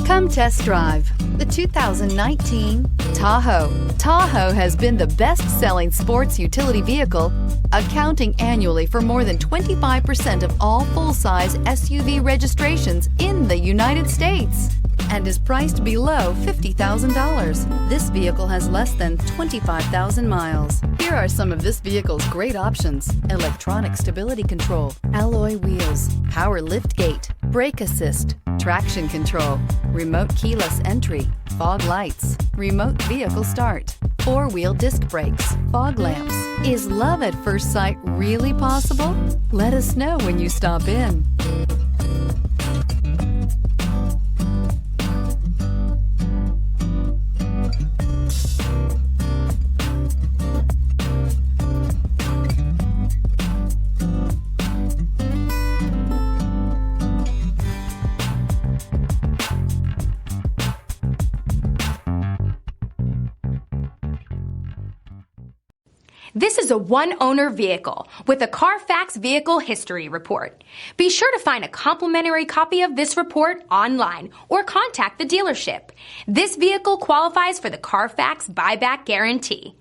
Come test drive the 2019 Tahoe. Tahoe has been the best-selling sports utility vehicle, accounting annually for more than 25% of all full-size SUV registrations in the United States, and is priced below $50,000. This vehicle has less than 25,000 miles. Here are some of this vehicle's great options: electronic stability control, alloy wheels, power liftgate, brake assist, traction control, remote keyless entry, fog lights, remote vehicle start, four-wheel disc brakes, fog lamps. Is love at first sight really possible? Let us know when you stop in. This is a one-owner vehicle with a Carfax Vehicle History Report. Be sure to find a complimentary copy of this report online or contact the dealership. This vehicle qualifies for the Carfax Buyback Guarantee.